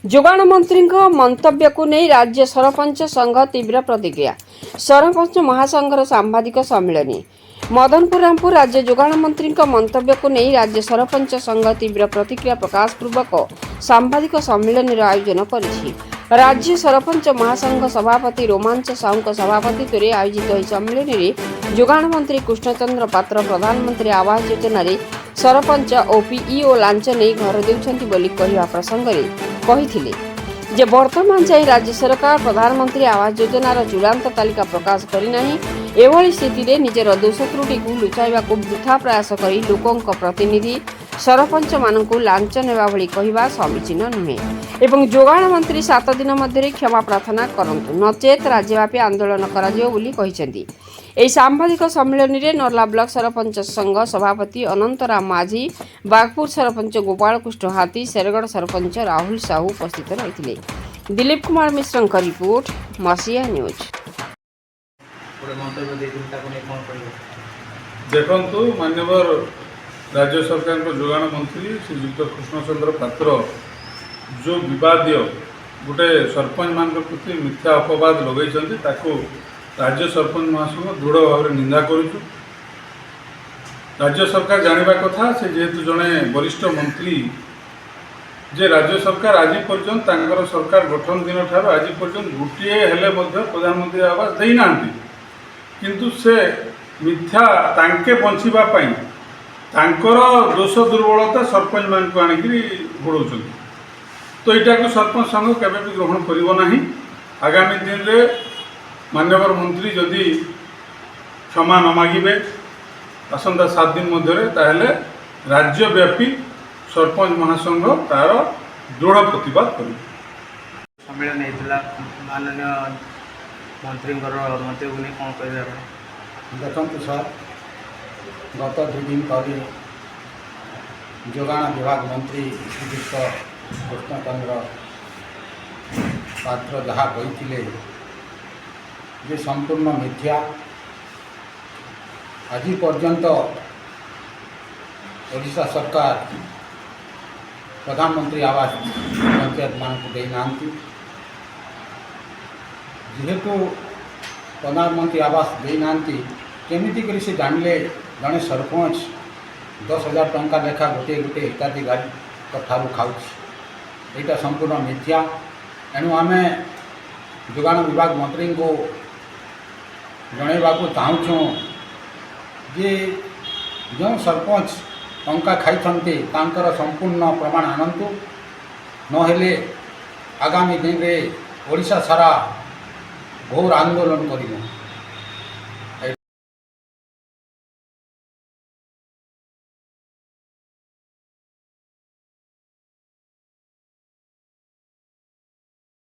जोगाण मंत्री मंतव्य को नहीं राज्य सरपंच संघ तीव्र प्रतिक्रिया। सरपंच महासंघर सांबादिक सम्मेलन मदनपुर रामपुर राज्य जोगाण मंत्री मंतव्य को नहीं राज्य सरपंच संघ तीव्र प्रतिक्रिया प्रकाश पूर्वक सांबादिक सम्मेलन आयोजन करिछि। राज्य सरपंच महासंघ सभापति रोमांच साहू सभापतित्व में आयोजित यह सम्मेलन में जोगाण मंत्री कृष्णचंद्र पात्र प्रधानमंत्री आवास योजना रे सरपंच ओपीईओ लांच नहीं घर देउछंती बोली कहिवा प्रसंग रे कहिथिले जे वर्तमान जाए राज्य सरकार प्रधानमंत्री आवास योजनार चूड़ांत तालिका प्रकाश करिनाही। एभली स्थिति निजर दोष त्रुटि को लुचाइबा को वृथा प्रयास करी लोकंक प्रतिनिधि सरपंच मानकु लांच नेबा भली कहिबा समीचीन नुहे एवं जोगाण मंत्री 7 दिन मध्य क्षमा प्रार्थना करंतु नचेत राज्यव्यापी आंदोलन कराजियो बोली कहिसेंती। एही सांबादिक सम्मेलन में नर्ला ब्लॉक सरपंच संघ सभापति अनंतराम माझी, बागपुर सरपंच गोपाल कृष्ण हाथी, शेरगढ़ सरपंच राहुल साहू उपस्थित रही। दिलीप कुमार मिश्र का रिपोर्ट, मसीहा न्यूज। देखु मान्यवर राज्य सरकार जोगाण मंत्री श्रीयुक्त कृष्णचंद्र पात्र जो विवादीय गोटे सरपंच मान प्रति मिथ्या अपवाद लगे राज्य सरपंच महासंघ दृढ़ भाव निंदा करुचु। राज्य सरकार जानिबा कथा से जेहेतु जड़े वरिष्ठ मंत्री जे राज्य सरकार आज पर्यंत तांकर सरकार गठन दिन ठार आज पर्यंत गोटे हेले प्रधानमंत्री आवास देना किंतु से मिथ्या तांके बंचिबा पई तांकर दोष दुर्बलता सरपंच मान को आनिकी घोड़ौं। तो यहाँ को सरपंच संघ केवे भी ग्रहण करिवो नाही। आगामी दिन में मान्यवर मंत्री जदि क्षमा न मागिबे आसंता 7 दिन मध्य ताहले राज्यव्यापी सरपंच महासंघ तार दृढ़ प्रतिवाद कर सम्मेलन होता माननीय मंत्री मंत्री को कौन कह देखु सर गत 2 दिन तले जोगाण विभाग मंत्री श्रीयुक्त कृष्णचंद्र पात्र जहाँ कही जे संपूर्ण मिथ्या। आज पर्यंत ओडिशा सरकार प्रधानमंत्री आवास पंचायत मान को देना जेहेतु प्रधानमंत्री आवास देना केमिति करी से जानले जड़े सरपंच 10,000 टंका लेखा गोटे गोटे हिताधिकारी ठारू खाऊँ यहाँ संपूर्ण मिथ्या। एणु आम जोगाण विभाग मंत्री को जनइबा चाहूँ जे जो सरपंच टंका खाई संपूर्ण प्रमाण आनतु नहेले आगामी दिन में ओडिशा सारा घोर आंदोलन करूँ।